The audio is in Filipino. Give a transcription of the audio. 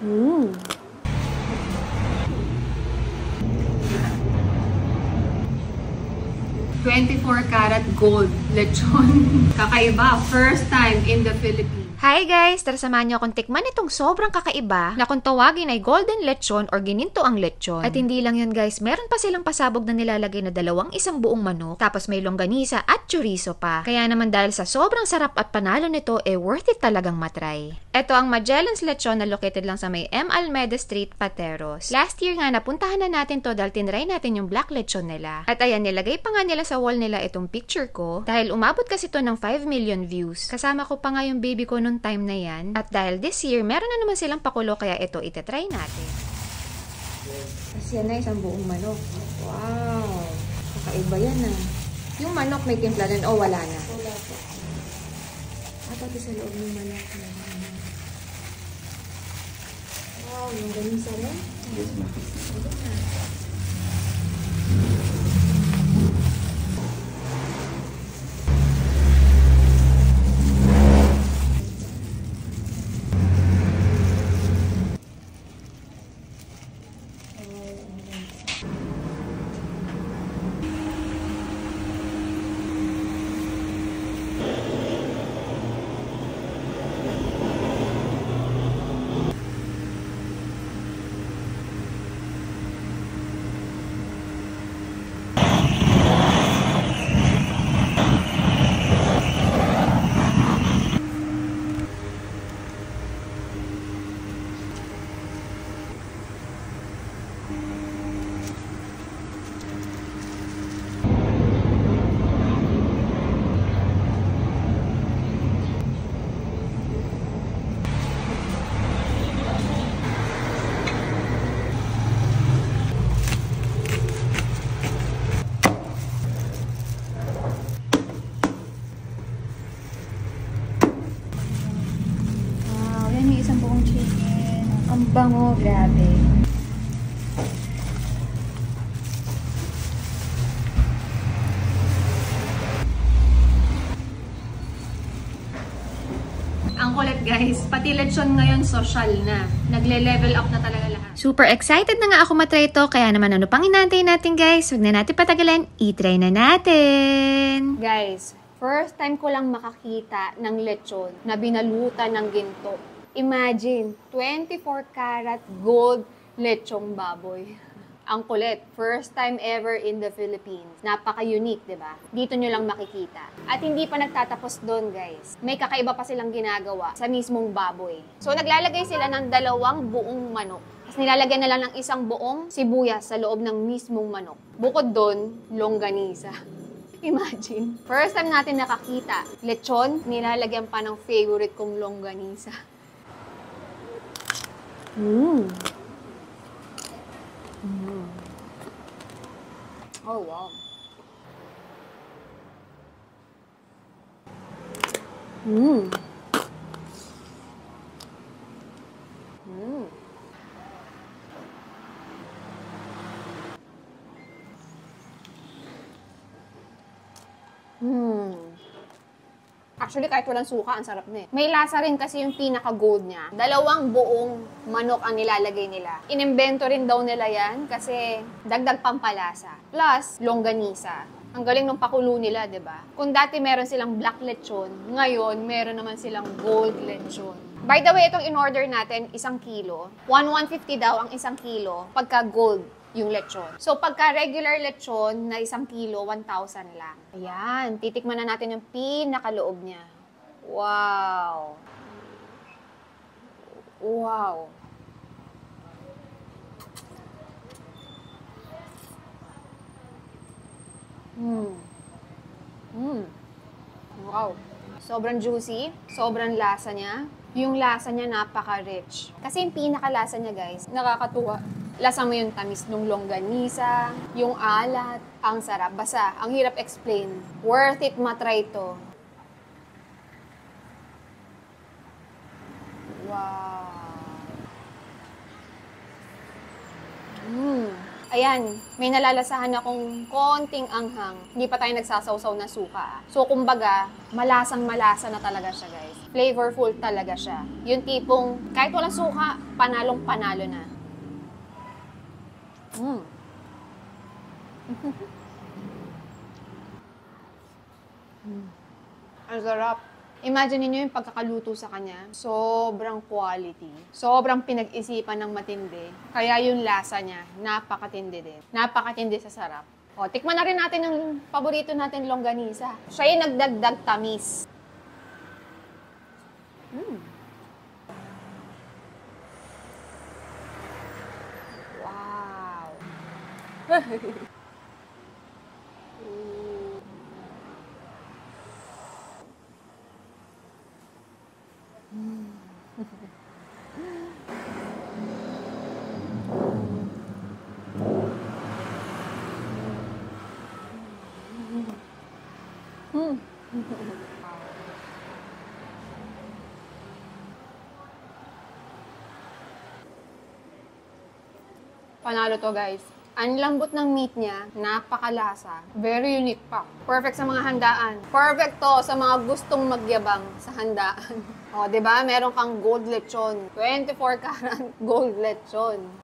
Mm. 24-karat gold lechon. Kakaiba, first time in the Philippines. Hi guys! Tara samahan niyo akong tikman itong sobrang kakaiba na kung tawagin ay golden lechon or gininto ang lechon. At hindi lang yun guys, meron pa silang pasabog na nilalagay na isang buong manok, tapos may longganisa at chorizo pa. Kaya naman dahil sa sobrang sarap at panalo nito, worth it talagang matry. Ito ang Magellan's Lechon na located lang sa may M. Almeda Street, Pateros. Last year nga napuntahan na natin to dahil tinry natin yung black lechon nila. At ayan, nilagay pa nga nila sa wall nila itong picture ko dahil umabot kasi to ng 5 million views. Kasama ko pa nga yung baby ko nung time na yan. At dahil this year, meron na naman silang pakulo kaya ito itatry natin. Kasi yan na isang buong manok. Wow! Kakaiba yan ah. Yung manok may timpla din o wala na? Wala po. Pati sa loob ng manok. Wow, yung ganisa rin? Yes, ma'am. Isang buong chicken. Ang bango, grabe. Ang kulit guys, pati lechon ngayon social na. Nagle-level up na talaga lahat. Super excited na nga ako matry ito, kaya naman ano pang inaantay natin guys? Huwag na natin patagalan, i-try na natin! Guys, first time ko lang makakita ng lechon na binalutan ng ginto. Imagine, 24-karat gold lechong baboy. Ang kulit. First time ever in the Philippines. Napaka-unique, di ba? Dito nyo lang makikita. At hindi pa nagtatapos doon, guys. May kakaiba pa silang ginagawa sa mismong baboy. So, naglalagay sila ng 2 buong manok. Tapos nilalagyan na lang ng 1 buong sibuyas sa loob ng mismong manok. Bukod doon, longganisa. Imagine. First time natin nakakita. Lechon, nilalagyan pa ng favorite kong longganisa. Mm. Mm. Oh, wow. Mm. Mm. Mm. Actually, kahit walang suka, ang sarap na eh. May lasa rin kasi yung pinaka-gold niya. 2 buong manok ang nilalagay nila. Inimbento rin daw nila yan kasi dagdag pampalasa. Plus, longganisa. Ang galing ng pakulo nila, di ba? Kung dati meron silang black lechon, ngayon meron naman silang gold lechon. By the way, itong in-order natin, 1 kilo. 150 daw ang 1 kilo pagka gold yung lechon. So, pagka regular lechon na 1 kilo, 1,000 lang. Ayan, titikman na natin yung pinakaloob niya. Wow! Wow! Wow! Sobrang juicy, sobrang lasa niya. Yung lasa niya napaka-rich. Kasi yung pinaka-lasa niya, guys, nakakatuwa. Lasa mo yung tamis ng longganisa, yung alat, ang sarap. Basta, ang hirap explain. Worth it matry to. Wow. Ayan, may nalalasahan akong konting anghang. Hindi pa tayo nagsasawsaw na suka. So, kumbaga, malasang-malasa na talaga siya, guys. Flavorful talaga siya. Yung tipong, kahit walang suka, panalong-panalo na. Ang sarap. Imagine niyo yung pagkakaluto sa kanya. Sobrang quality. Sobrang pinag-isipan ng matindi. Kaya yung lasa niya, napakatindi din. Napakatindi sa sarap. O, tikman na rin natin yung paborito natin, longganisa. Siya yung nagdagdag tamis. Wow. Panalo to, guys. Ang lambot ng meat niya, napakalasa. Very unique pa. Perfect sa mga handaan. Perfect to sa mga gustong magyabang sa handaan. O, 'di ba? Meron kang gold lechon. 24 karat gold lechon.